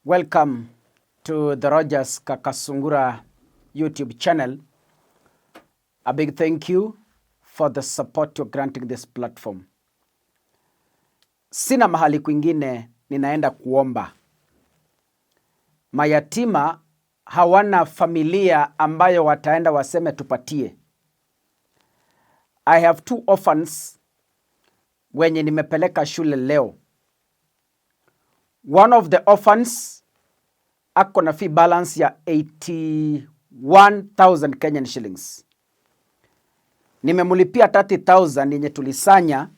Welcome to the Rogers Kakasungura YouTube channel. A big thank you for the support you're granting this platform. Sina mahali kwingine ninaenda kuomba. Mayatima hawana familia ambayo wataenda waseme tupatie. I have 2 orphans wenye nimepeleka shule leo. One of the orphans ako na fee balance ya 81,000 Kenyan shillings. Nimemulipia 30,000 yenye tulisanya,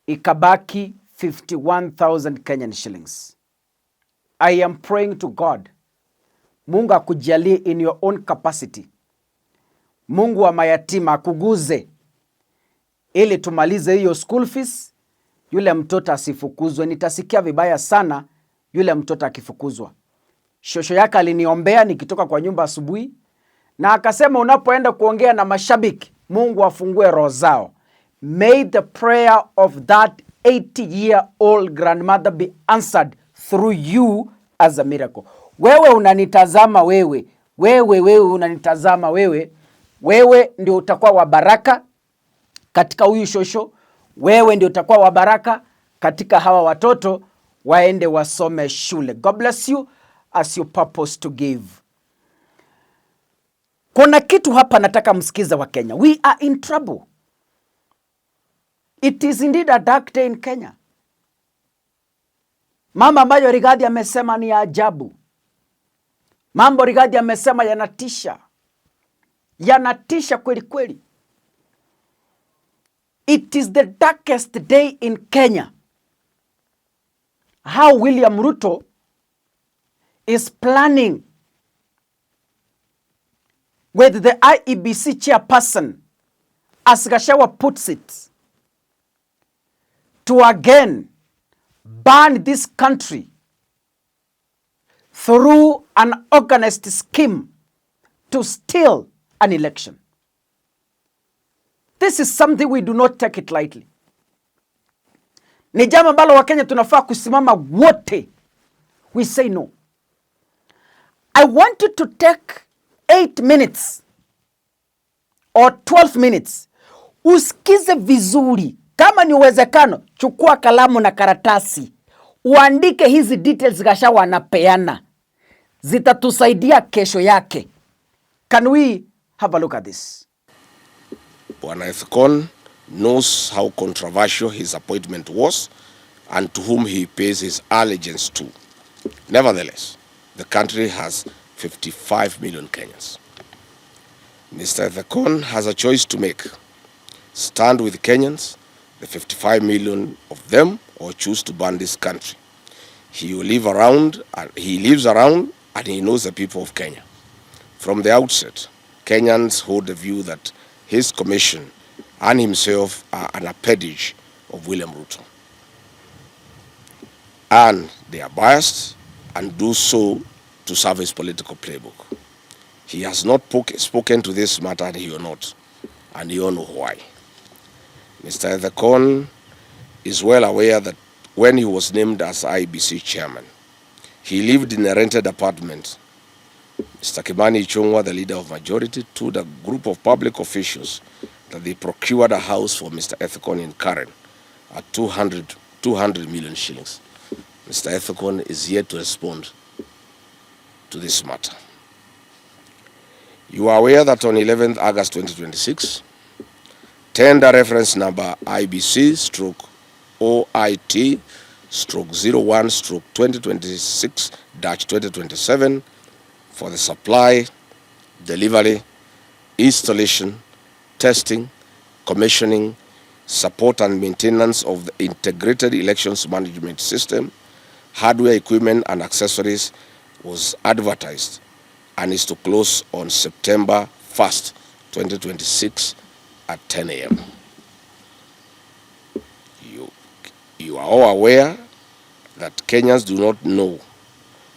ikabaki 51,000 Kenyan shillings. I am praying to God, Mungu akujalie in your own capacity. Mungu wa mayatima akuguze ili tumalize hiyo school fees, yule mtoto asifukuzwe. Nitasikia vibaya sana yule mtoto akifukuzwa. Shosho yake aliniombea nikitoka kwa nyumba asubuhi, na akasema unapoenda kuongea na mashabiki, Mungu afungue roho zao. May the prayer of that 80-year-old grandmother be answered through you as a miracle. Wewe unanitazama wewe unanitazama wewe ndio utakuwa wa baraka katika huyu shosho. Wewe ndio utakuwa wa baraka katika hawa watoto waende wasome shule. God bless you as you purpose to give. Kuna kitu hapa nataka msikiza wa Kenya. We are in trouble. It is indeed a dark day in Kenya. Mama ambayo Rigathi amesema ni ajabu. Mambo Rigathi amesema yanatisha. Yanatisha kweli kweli. It is the darkest day in Kenya. How William Ruto is planning with the IEBC chairperson, as Gachagua puts it, to again ban this country through an organized scheme to steal an election. This is something we do not take it lightly. Ni jambo ambalo Wakenya tunafaa kusimama wote. We say no. I want you to take 8 minutes or 12 minutes. Usikize vizuri. Kama ni uwezekano, chukua kalamu na karatasi. Uandike hizi details Gachagua anapeana. Zitatusaidia kesho yake. Can we have a look at this? Bwana Ethekon knows how controversial his appointment was and to whom he pays his allegiance to. Nevertheless, the country has 55 million Kenyans. Mr. Ethekon has a choice to make. Stand with Kenyans, the 55 million of them, or choose to ban this country. He lives around and he knows the people of Kenya. From the outset, Kenyans hold the view that his commission and himself are an appendage of William Ruto. And they are biased and do so to serve his political playbook. He has not spoken to this matter, and he will not. And you all know why. Mr. Ethekon is well aware that when he was named as IEBC chairman, he lived in a rented apartment. Mr. Kimani Ichung'wah, the leader of majority, told a group of public officials that they procured a house for Mr. Ethekon in Karen at 200 million shillings. Mr. Ethekon is yet to respond to this matter. You are aware that on 11th August 2026, tender reference number IBC/OIT/01/2026-2027 for the supply, delivery, installation, testing, commissioning, support and maintenance of the integrated elections management system, hardware, equipment and accessories was advertised and is to close on September 1st, 2026 at 10 a.m. You are all aware that Kenyans do not know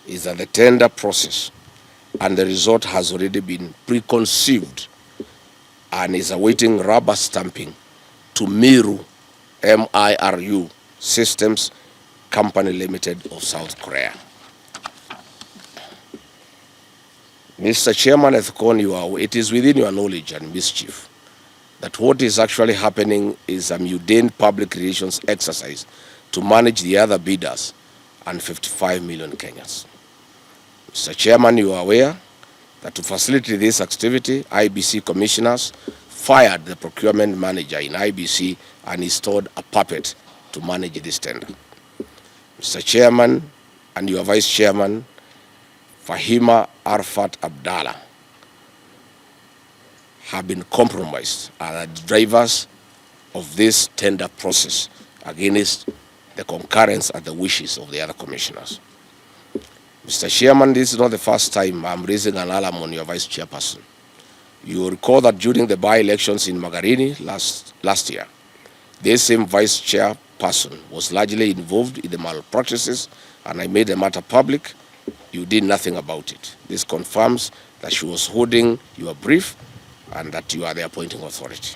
is that the tender process and the result has already been preconceived and is awaiting rubber stamping to Miru, Miru Systems Company Limited of South Korea. Mr. Chairman, it is within your knowledge and mischief that what is actually happening is a mundane public relations exercise to manage the other bidders and 55 million Kenyans. Mr. Chairman, you are aware that to facilitate this activity, IEBC commissioners fired the procurement manager in IEBC and installed a puppet to manage this tender. Mr. Chairman and your Vice Chairman, Fahima Arfat Abdallah, have been compromised as the drivers of this tender process against the concurrence and the wishes of the other commissioners. Mr. Chairman, this is not the first time I'm raising an alarm on your Vice Chairperson. You will recall that during the by-elections in Magarini last year, this same Vice Chairperson was largely involved in the malpractices, and I made the matter public. You did nothing about it. This confirms that she was holding your brief and that you are the appointing authority.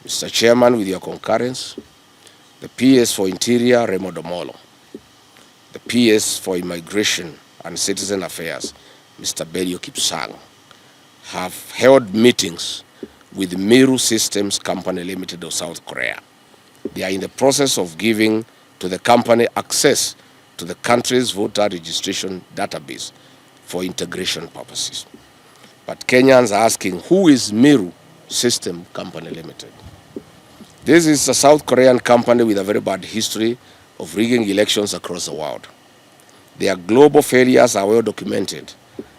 Mr. Chairman, with your concurrence, the PS for Interior, Remo Domolo, the PS for Immigration and Citizen Affairs, Mr. Belio Kipsang, have held meetings with Miru Systems Company Limited of South Korea. They are in the process of giving to the company access to the country's voter registration database for integration purposes. But Kenyans are asking, who is Miru Systems Company Limited? This is a South Korean company with a very bad history of rigging elections across the world. Their global failures are well documented,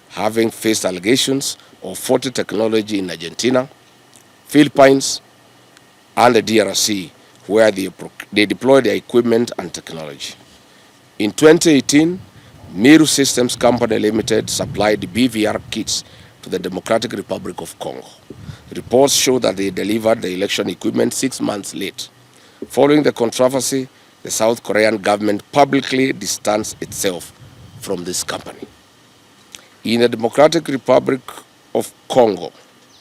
having faced allegations of faulty technology in Argentina, Philippines, and the DRC, where they deployed their equipment and technology. In 2018, Miru Systems Company Limited supplied BVR kits to the Democratic Republic of Congo. Reports show that they delivered the election equipment 6 months late. Following the controversy, the South Korean government publicly distanced itself from this company. In the Democratic Republic of Congo,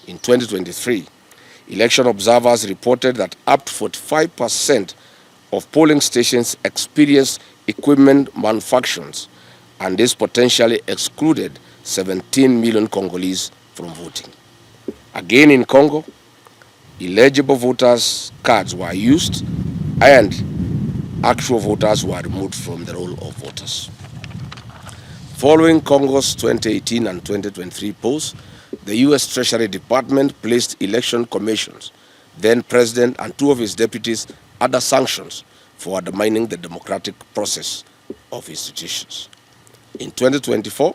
in 2023, election observers reported that up to 45% of polling stations experienced equipment malfunctions, and this potentially excluded 17 million Congolese from voting. Again in Congo, illegible voters' cards were used and actual voters were removed from the roll of voters. Following Congo's 2018 and 2023 polls, the U.S. Treasury Department placed election commissions, then President and 2 of his deputies under sanctions for undermining the democratic process of institutions. In 2024,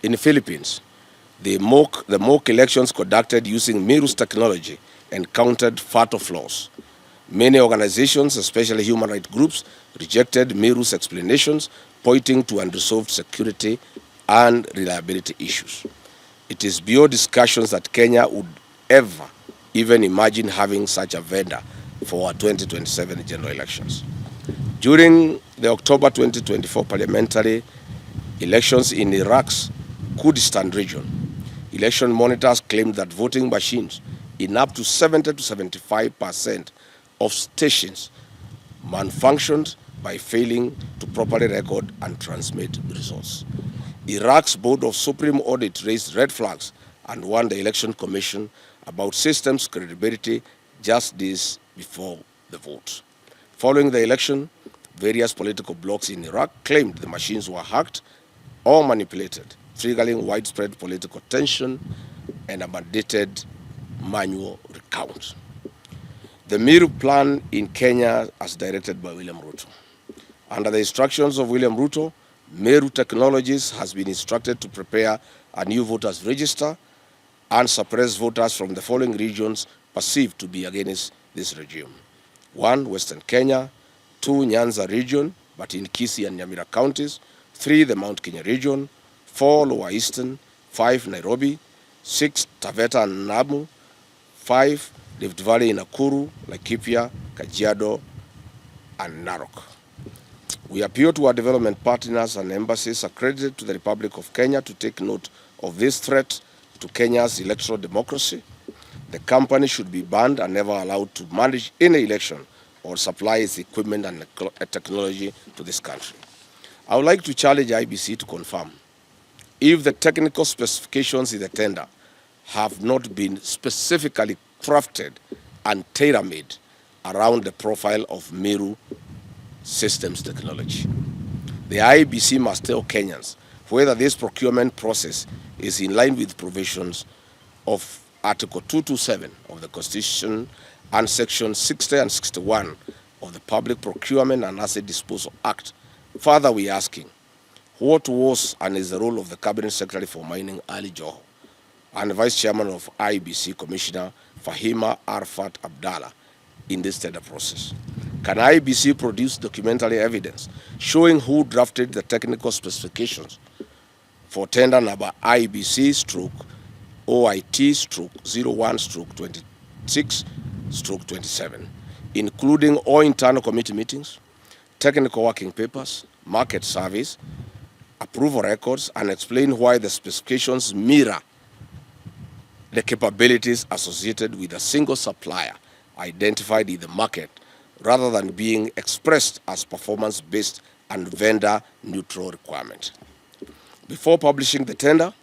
in the Philippines, the mock elections conducted using Miru's technology encountered fatal flaws. Many organizations, especially human rights groups, rejected Miru's explanations, pointing to unresolved security and reliability issues. It is beyond discussions that Kenya would ever even imagine having such a vendor for our 2027 general elections. During the October 2024 parliamentary elections in Iraq's Kurdistan region, election monitors claimed that voting machines in up to 70 to 75% of stations malfunctioned by failing to properly record and transmit results. Iraq's Board of Supreme Audit raised red flags and warned the Election Commission about systems' credibility just days before the vote. Following the election, various political blocs in Iraq claimed the machines were hacked or manipulated, triggering widespread political tension and a mandated manual recount. The Miru plan in Kenya, as directed by William Ruto. Under the instructions of William Ruto, Miru Technologies has been instructed to prepare a new voters register and suppress voters from the following regions perceived to be against this regime. 1, Western Kenya; 2, Nyanza region, but in Kisii and Nyamira counties; 3, the Mount Kenya region; 4, Lower Eastern; 5, Nairobi; 6, Taveta and Namu; 5, Rift Valley in Nakuru, Laikipia, Kajiado, and Narok. We appeal to our development partners and embassies accredited to the Republic of Kenya to take note of this threat to Kenya's electoral democracy. The company should be banned and never allowed to manage any election or supply its equipment and technology to this country. I would like to challenge IEBC to confirm if the technical specifications in the tender have not been specifically crafted and tailor-made around the profile of Miru Systems technology. The IEBC must tell Kenyans whether this procurement process is in line with provisions of Article 227 of the Constitution and Section 60 and 61 of the Public Procurement and Asset Disposal Act. Further, we are asking, what was and is the role of the Cabinet Secretary for Mining, Ali Joho, and Vice Chairman of IEBC Commissioner Fahima Arfat Abdallah in this tender process? Can IEBC produce documentary evidence showing who drafted the technical specifications for tender number IBC/OIT/01/26/27, including all internal committee meetings, technical working papers, market surveys, approval records, and explain why the specifications mirror the capabilities associated with a single supplier identified in the market, rather than being expressed as performance-based and vendor-neutral requirement. Before publishing the tender,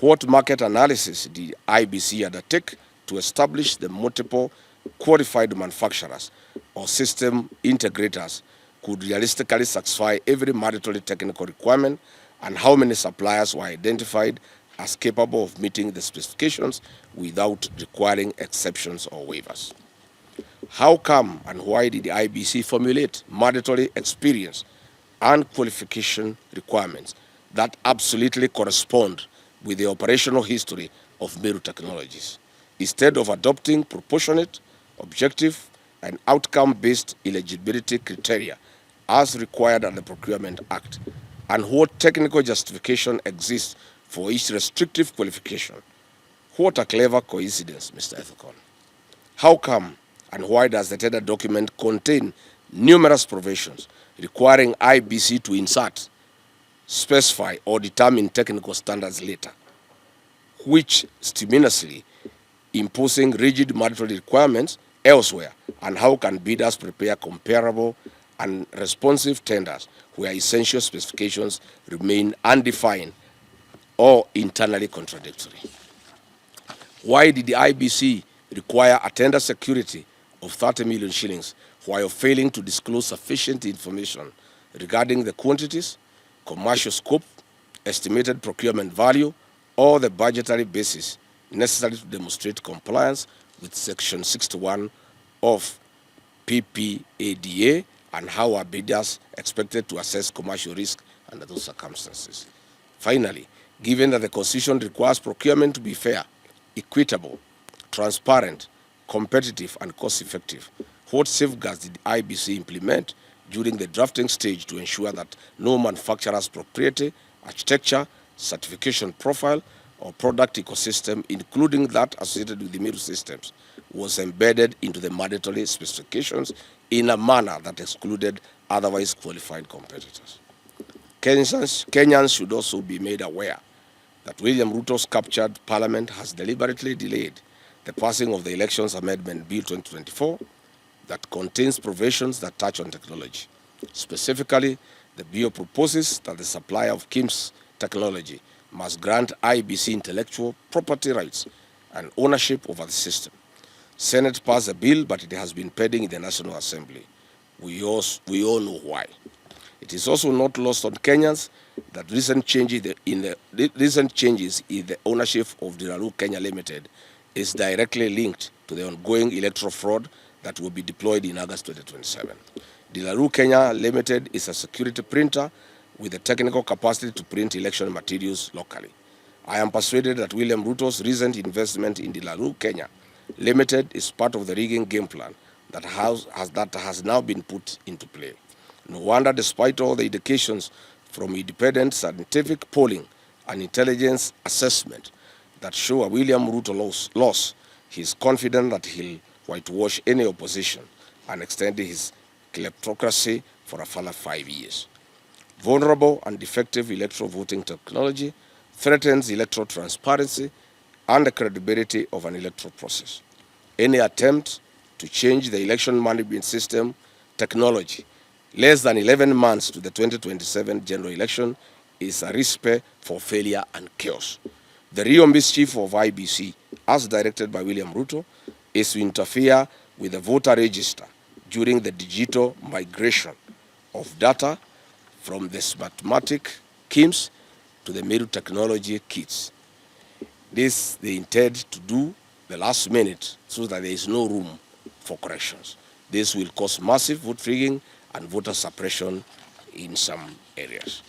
what market analysis did IBC undertake to establish the multiple qualified manufacturers or system integrators could realistically satisfy every mandatory technical requirement, and how many suppliers were identified as capable of meeting the specifications without requiring exceptions or waivers? How come and why did the IBC formulate mandatory experience and qualification requirements that absolutely correspond with the operational history of Miru Technologies, instead of adopting proportionate, objective, and outcome-based eligibility criteria as required under the Procurement Act? And what technical justification exists for each restrictive qualification? What a clever coincidence, Mr. Ethicon. How come and why does the tender document contain numerous provisions requiring IBC to insert, specify, or determine technical standards later, which stimulously imposing rigid mandatory requirements elsewhere? And how can bidders prepare comparable and responsive tenders where essential specifications remain undefined or internally contradictory? Why did the IBC require a tender security of 30 million shillings while failing to disclose sufficient information regarding the quantities, commercial scope, estimated procurement value, or the budgetary basis necessary to demonstrate compliance with Section 61 of PPADA, and how are bidders expected to assess commercial risk under those circumstances? Finally, given that the Constitution requires procurement to be fair, equitable, transparent, competitive, and cost-effective, what safeguards did IBC implement during the drafting stage to ensure that no manufacturer's proprietary, architecture, certification profile, or product ecosystem, including that associated with the Miru Systems, was embedded into the mandatory specifications in a manner that excluded otherwise qualified competitors? Kenyans should also be made aware that William Ruto's captured parliament has deliberately delayed the passing of the Elections Amendment Bill 2024 that contains provisions that touch on technology. Specifically, the bill proposes that the supplier of KIMS technology must grant IBC intellectual property rights and ownership over the system. Senate passed the bill, but it has been pending in the National Assembly. We all know why. It is also not lost on Kenyans that recent changes in the ownership of Dilaru Kenya Limited is directly linked to the ongoing electoral fraud that will be deployed in August 2027. Dilaru Kenya Limited is a security printer with the technical capacity to print election materials locally. I am persuaded that William Ruto's recent investment in Dilaru Kenya Limited is part of the rigging game plan that has now been put into play. No wonder, despite all the indications from independent scientific polling and intelligence assessment that show a William Ruto loss, he is confident that he'll whitewash any opposition and extend his kleptocracy for a further 5 years. Vulnerable and defective electoral voting technology threatens electoral transparency and the credibility of an electoral process. Any attempt to change the election management system technology less than 11 months to the 2027 general election is a recipe for failure and chaos. The real mischief of IEBC, as directed by William Ruto, is to interfere with the voter register during the digital migration of data from the Smartmatic KIMS to the Miru technology kits. This they intend to do the last minute so that there is no room for corrections. This will cause massive vote rigging and voter suppression in some areas.